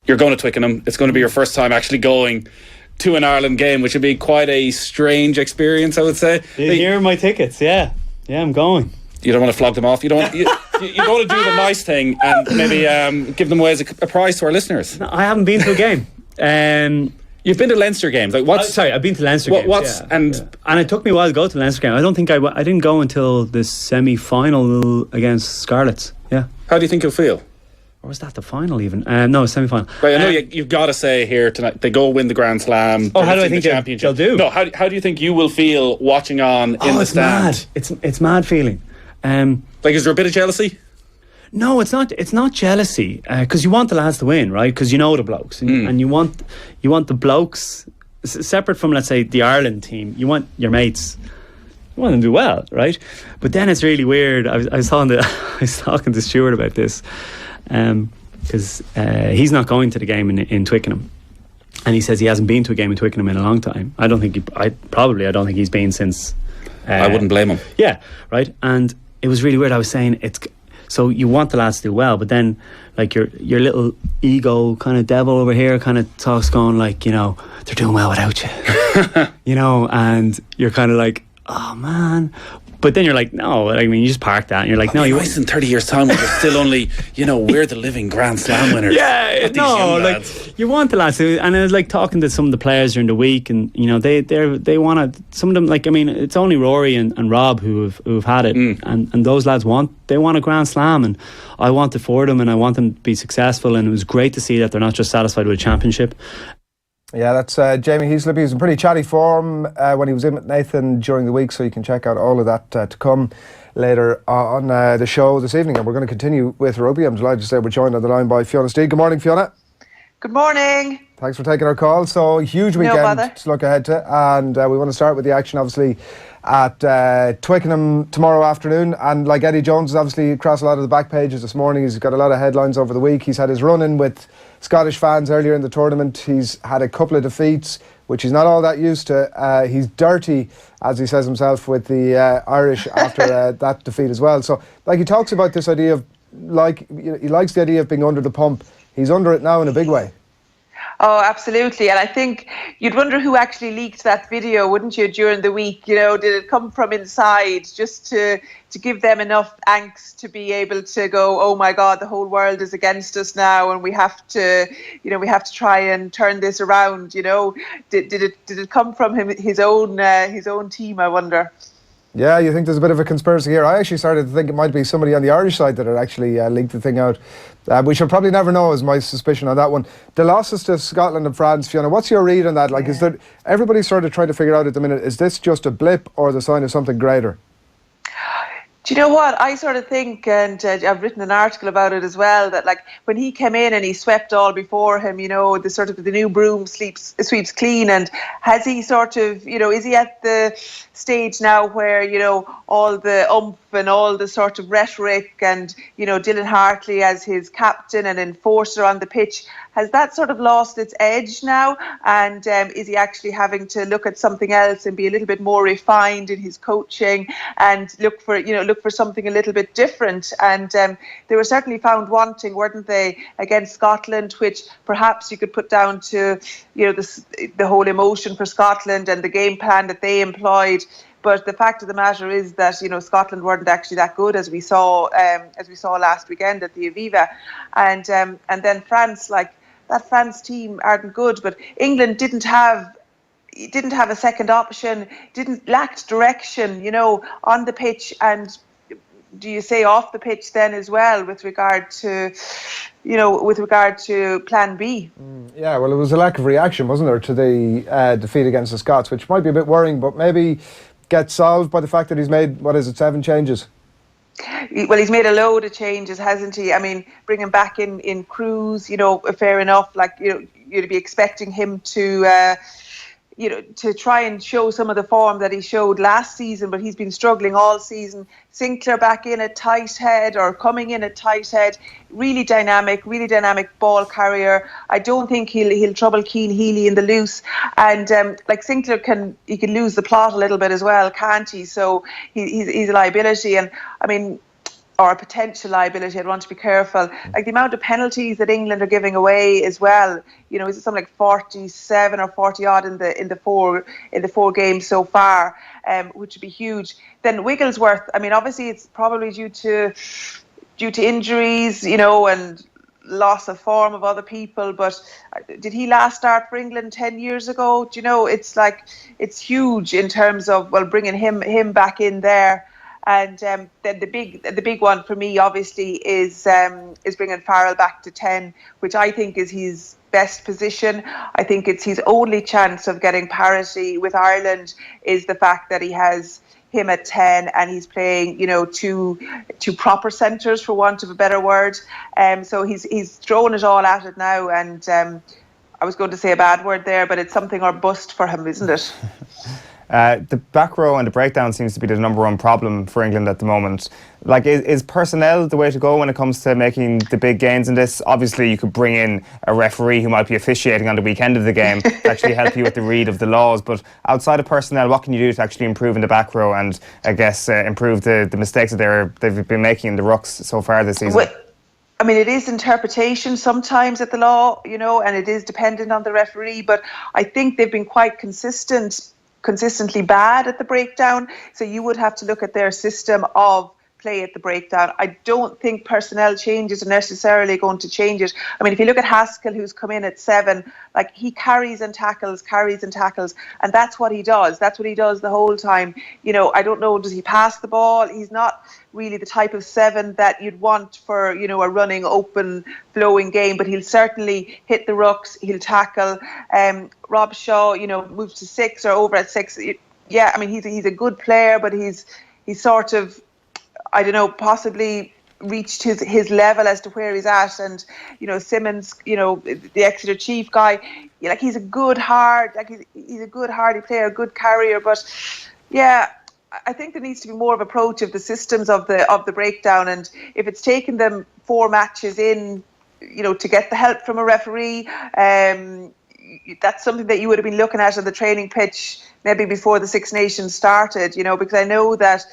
You're going to Twickenham. It's going to be your first time actually going to an Ireland game, which would be quite a strange experience, I would say. Here are my tickets. Yeah, I'm going. You don't want to flog them off. You don't want to do the nice thing and maybe give them away as a prize to our listeners. No, I haven't been to a game. You've been to Leinster games. Like what's? I've been to Leinster games. And it took me a while to go to the Leinster game. I don't think I didn't go until the semi-final against Scarlets. Yeah. How do you think you'll feel? Or was that the final even? No, semi-final. Right, I know you've got to say here tonight, they go win the Grand Slam. Oh, how do I think they'll do? No, how do you think you will feel watching on in the stand? It's mad feeling. Is there a bit of jealousy? No, it's not. It's not jealousy because you want the lads to win, right? Because you know the blokes, and you want the blokes separate from, let's say, the Ireland team. You want your mates. You want them to do well, right? But then it's really weird. I was talking to Stuart about this. Because he's not going to the game in Twickenham, and he says he hasn't been to a game in Twickenham in a long time. I don't think he's been since. I wouldn't blame him. Yeah, right. And it was really weird. I was saying so you want the lads to do well, but then like your little ego kind of devil over here kind of talks, going like, they're doing well without you, and you're kind of like, oh man. But then you're like, no, I mean, you just park that and you're like, no, you nice in 30 years' time when you're still only, we're the living Grand Slam winners. Yeah, no, like you want the lads to, and I was like talking to some of the players during the week, and they want to. Some of them, like, I mean, it's only Rory and Rob who've had it, and those lads want a Grand Slam, and I want it for them, and I want them to be successful, and it was great to see that they're not just satisfied with a championship. Yeah, that's Jamie Heaslip. He was in pretty chatty form when he was in with Nathan during the week, so you can check out all of that to come later on the show this evening. And we're going to continue with rugby. I'm delighted to say we're joined on the line by Fiona Steed. Good morning, Fiona. Good morning. Thanks for taking our call. So, huge weekend to look ahead to, and we want to start with the action, obviously, at Twickenham tomorrow afternoon. And like Eddie Jones is obviously across a lot of the back pages this morning. He's got a lot of headlines over the week. He's had his run-in with Scottish fans earlier in the tournament. He's had a couple of defeats, which he's not all that used to. He's dirty, as he says himself, with the Irish after that defeat as well. So, like, he talks about this idea of, like, he likes the idea of being under the pump. He's under it now in a big way. Oh, absolutely. And I think you'd wonder who actually leaked that video, wouldn't you, during the week? Did it come from inside just to give them enough angst to be able to go, oh my God, the whole world is against us now, and we have to try and turn this around. Did it come from his own team, I wonder? Yeah, you think there's a bit of a conspiracy here? I actually started to think it might be somebody on the Irish side that had actually leaked the thing out. We shall probably never know, is my suspicion on that one. The losses to Scotland and France, Fiona, what's your read on that? Like, is there, everybody's sort of trying to figure out at the minute, is this just a blip or the sign of something greater? Do you know what? I sort of think, and I've written an article about it as well, that like when he came in and he swept all before him, the sort of the new broom sweeps clean, and has he sort of, is he at the stage now where, all the oomph and all the sort of rhetoric and, Dylan Hartley as his captain and enforcer on the pitch, has that sort of lost its edge now? And is he actually having to look at something else and be a little bit more refined in his coaching and look for something a little bit different? And they were certainly found wanting, weren't they, against Scotland, which perhaps you could put down to, the whole emotion for Scotland and the game plan that they employed. But the fact of the matter is that Scotland weren't actually that good, as we saw last weekend at the Aviva, and then France, like that France team aren't good. But England didn't have a second option, lacked direction, on the pitch, and do you say off the pitch then as well with regard to Plan B? Yeah, well, it was a lack of reaction, wasn't there, to the defeat against the Scots, which might be a bit worrying, but maybe get solved by the fact that he's made, 7 changes? Well, he's made a load of changes, hasn't he? I mean, bringing back in Cruz, fair enough. Like, you'd be expecting him to try and show some of the form that he showed last season, but he's been struggling all season. Sinclair back in at tight head, or coming in at tight head, really dynamic ball carrier. I don't think he'll trouble Keane Healy in the loose, and Sinclair can lose the plot a little bit as well, can't he? So he's a liability, and I mean, or a potential liability. I'd want to be careful. Like the amount of penalties that England are giving away as well. You know, is it something like 47 or 40 odd in the four games so far, which would be huge. Then Wigglesworth. I mean, obviously it's probably due to injuries, you know, and loss of form of other people. But did he last start for England 10 years ago? Do you know? It's huge in terms of bringing him back in there. And then the big one for me, obviously, is bringing Farrell back to 10, which I think is his best position. I think it's his only chance of getting parity with Ireland is the fact that he has him at 10 and he's playing, you know, two proper centres, for want of a better word. So he's thrown it all at it now, and I was going to say a bad word there, but it's something or bust for him, isn't it? The back row and the breakdown seems to be the number one problem for England at the moment. Like, is personnel the way to go when it comes to making the big gains in this? Obviously, you could bring in a referee who might be officiating on the weekend of the game to actually help you with the read of the laws. But outside of personnel, what can you do to actually improve in the back row and, I guess, improve the mistakes that they've been making in the rucks so far this season? Well, I mean, it is interpretation sometimes at the law, you know, and it is dependent on the referee. But I think they've been quite consistently bad at the breakdown. So you would have to look at their system of play at the breakdown. I don't think personnel changes are necessarily going to change it. I mean, if you look at Haskell, who's come in at 7, like, he carries and tackles, and that's what he does. That's what he does the whole time. You know, I don't know, does he pass the ball? He's not really the type of 7 that you'd want for, you know, a running, open, flowing game, but he'll certainly hit the rucks, he'll tackle. Rob Shaw, you know, moves to 6 or over at 6. Yeah, I mean, he's a good player, but he's sort of, I don't know, possibly reached his level as to where he's at. And, you know, Simmons, you know, the Exeter Chief guy, like, he's a good he's a good hardy player, a good carrier. But yeah, I think there needs to be more of approach of the systems of the breakdown. And if it's taken them 4 matches in, you know, to get the help from a referee, that's something that you would have been looking at on the training pitch maybe before the Six Nations started, you know, because I know that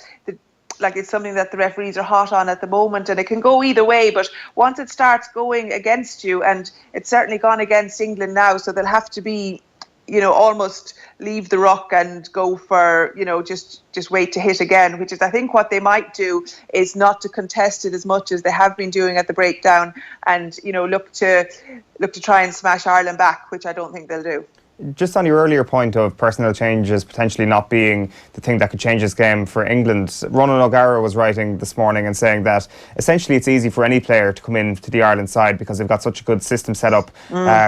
it's something that the referees are hot on at the moment, and it can go either way. But once it starts going against you, and it's certainly gone against England now, so they'll have to be, you know, almost leave the ruck and go for, you know, just wait to hit again, which is, I think, what they might do, is not to contest it as much as they have been doing at the breakdown, and, you know, look to try and smash Ireland back, which I don't think they'll do. Just on your earlier point of personnel changes potentially not being the thing that could change this game for England, Ronan O'Gara was writing this morning and saying that essentially it's easy for any player to come in to the Ireland side because they've got such a good system set up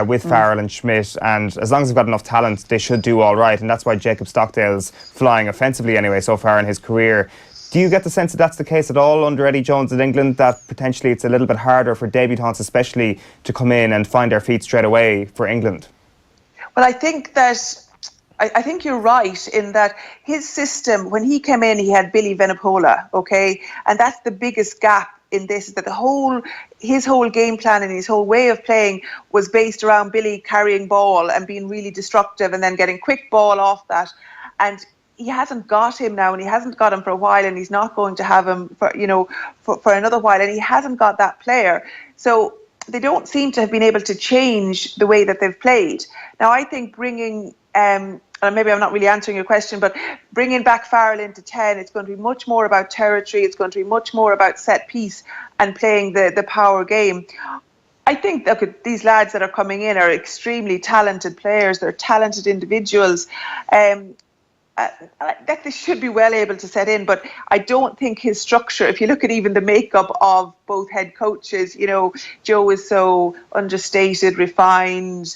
with Farrell and Schmidt, and as long as they've got enough talent, they should do all right. And that's why Jacob Stockdale's flying offensively anyway so far in his career. Do you get the sense that that's the case at all under Eddie Jones in England, that potentially it's a little bit harder for debutants especially to come in and find their feet straight away for England? Well, I think you're right in that his system, when he came in, he had Billy Venipola, okay? And that's the biggest gap in this, is that his whole game plan and his whole way of playing was based around Billy carrying ball and being really destructive and then getting quick ball off that. And he hasn't got him now, and he hasn't got him for a while, and he's not going to have him for, you know, for another while, and he hasn't got that player. So they don't seem to have been able to change the way that they've played. Now, I think bringing, and maybe I'm not really answering your question, but bringing back Farrell into 10, it's going to be much more about territory. It's going to be much more about set piece and playing the power game. I think that these lads that are coming in are extremely talented players. They're talented individuals. That they should be well able to set in, but I don't think his structure, if you look at even the makeup of both head coaches, you know, Joe is so understated, refined,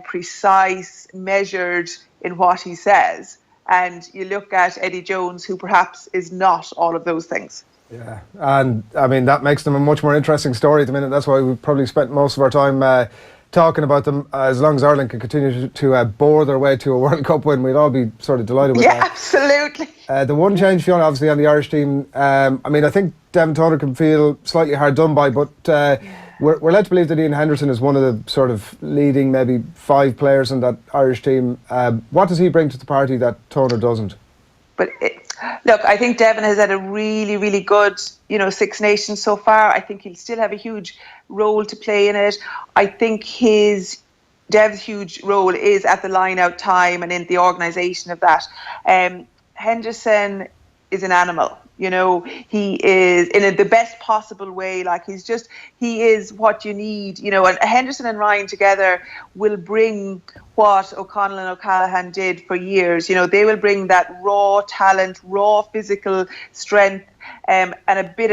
precise, measured in what he says, and you look at Eddie Jones, who perhaps is not all of those things. Yeah, and I mean, that makes them a much more interesting story at the minute. That's why we've probably spent most of our time talking about them. As long as Ireland can continue to bore their way to a World Cup win, we'd all be sort of delighted with that. Yeah, absolutely. The one change, Fiona, obviously on the Irish team, I mean, I think Devin Toner can feel slightly hard done by, but we're led to believe that Ian Henderson is one of the sort of leading maybe 5 players in that Irish team. What does he bring to the party that Toner doesn't? But Look, I think Devon has had a really, really good, Six Nations so far. I think he'll still have a huge role to play in it. I think Dev's huge role is at the line-out time and in the organisation of that. Henderson is an animal. He is in the best possible way. Like he is what you need. And Henderson and Ryan together will bring what O'Connell and O'Callaghan did for years. They will bring that raw talent, raw physical strength, and a bit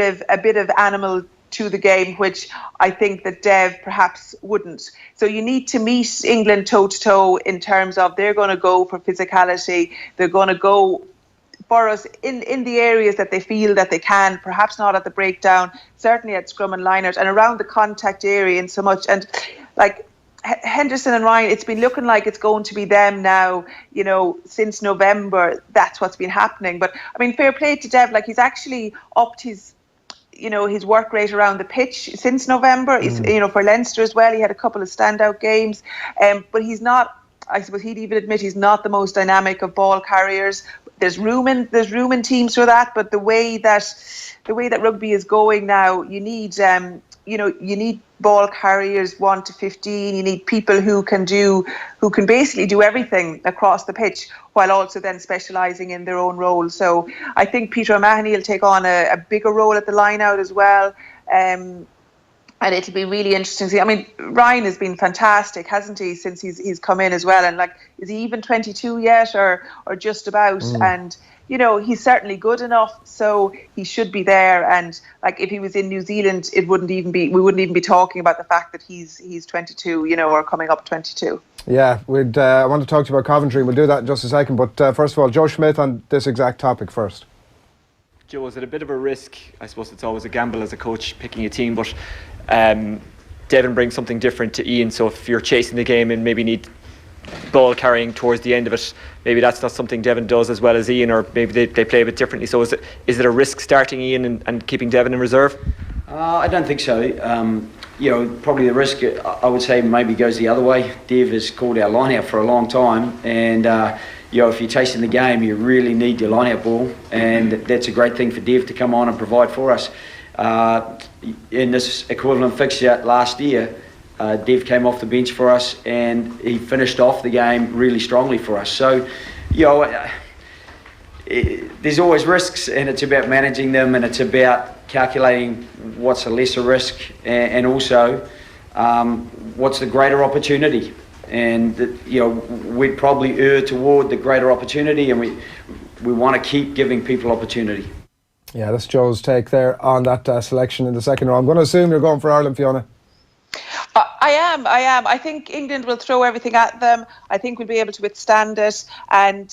of animal to the game, which I think that Dev perhaps wouldn't. So you need to meet England toe to toe in terms of they're going to go for physicality. They're going to go for us in the areas that they feel that they can, perhaps not at the breakdown, certainly at scrum and lineout and around the contact area and so much. And like Henderson and Ryan, it's been looking like it's going to be them now, since November. That's what's been happening. But I mean, fair play to Dev, like he's actually upped his work rate around the pitch since November. He's, for Leinster as well, he had a couple of standout games, but he's not, I suppose he'd even admit he's not the most dynamic of ball carriers. There's room in teams for that, but the way that rugby is going now, you need ball carriers 1 to 15. You need people who can basically do everything across the pitch while also then specialising in their own role. So I think Peter O'Mahony will take on a bigger role at the line out as well. And it'll be really interesting to see. I mean, Ryan has been fantastic, hasn't he, since he's come in as well? And like, is he even 22 yet, or just about? And he's certainly good enough, so he should be there. And like, if he was in New Zealand, we wouldn't even be talking about the fact that he's 22, or coming up 22. Yeah, I want to talk to you about Coventry. We'll do that in just a second. But first of all, Joe Schmidt on this exact topic first. Joe, is it a bit of a risk? I suppose it's always a gamble as a coach picking a team, but Devon brings something different to Ian. So if you're chasing the game and maybe need ball carrying towards the end of it, maybe that's not something Devon does as well as Ian, or maybe they play a bit differently. So is it a risk starting Ian and keeping Devon in reserve? I don't think so. Probably the risk, I would say, maybe goes the other way. Dev has called our line out for a long time, and if you're chasing the game, you really need your line out ball, and that's a great thing for Dev to come on and provide for us. In this equivalent fixture last year, Dev came off the bench for us and he finished off the game really strongly for us. So, there's always risks, and it's about managing them, and it's about calculating what's a lesser risk and also what's the greater opportunity. And we'd probably err toward the greater opportunity, and we want to keep giving people opportunity. Yeah, that's Joe's take there on that selection in the second row. I'm going to assume you're going for Ireland, Fiona. I am. I think England will throw everything at them. I think we'll be able to withstand it, and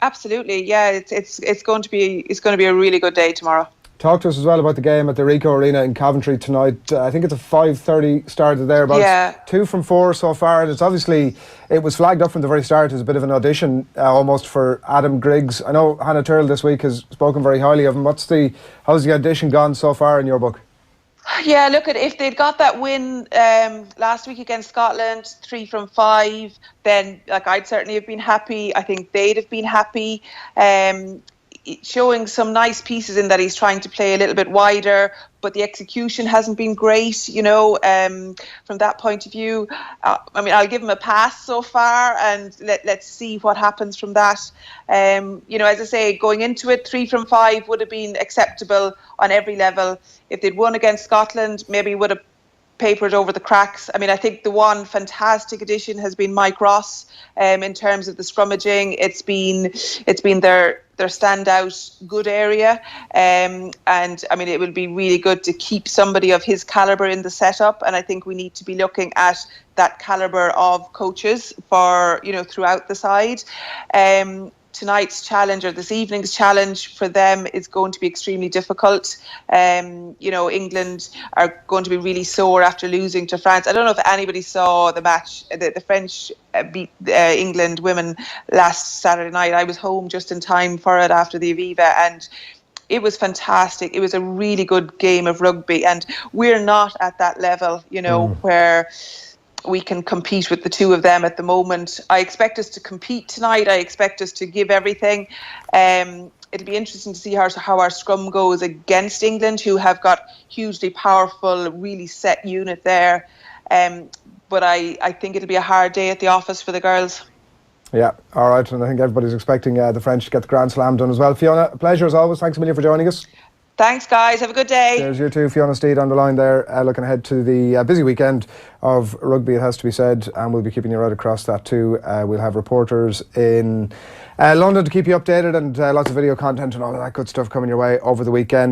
absolutely, yeah, it's going to be a really good day tomorrow. Talk to us as well about the game at the Ricoh Arena in Coventry tonight. I think it's a 5:30 start there, about 2 from 4 so far, and it was flagged up from the very start as a bit of an audition almost for Adam Griggs. I know Hannah Turrell this week has spoken very highly of him. How's the audition gone so far in your book? Yeah, look, if they'd got that win last week against Scotland, 3 from 5, then I'd certainly have been happy. I think they'd have been happy. Showing some nice pieces in that he's trying to play a little bit wider, but the execution hasn't been great, from that point of view. I'll give him a pass so far, and let's see what happens from that. As I say, going into it, 3 from 5 would have been acceptable on every level. If they'd won against Scotland, maybe would have papered over the cracks. I think the one fantastic addition has been Mike Ross in terms of the scrummaging. It's been their standout good area, and it will be really good to keep somebody of his calibre in the setup, and I think we need to be looking at that calibre of coaches for throughout the side. Tonight's challenge, or this evening's challenge for them, is going to be extremely difficult. England are going to be really sore after losing to France. I don't know if anybody saw the match. The French beat England women last Saturday night. I was home just in time for it after the Aviva, and it was fantastic. It was a really good game of rugby, and we're not at that level, where we can compete with the two of them at the moment. I expect us to compete tonight. I expect us to give everything. it'll be interesting to see how our scrum goes against England, who have got hugely powerful, really set unit there. But I think it'll be a hard day at the office for the girls. Yeah, all right, and I think everybody's expecting the French to get the Grand Slam done as well. Fiona, a pleasure as always. Thanks a million for joining us. Thanks, guys. Have a good day. Cheers, you too. Fiona Steed on the line there, looking ahead to the busy weekend of rugby, it has to be said, and we'll be keeping you right across that too. We'll have reporters in London to keep you updated, and lots of video content and all of that good stuff coming your way over the weekend.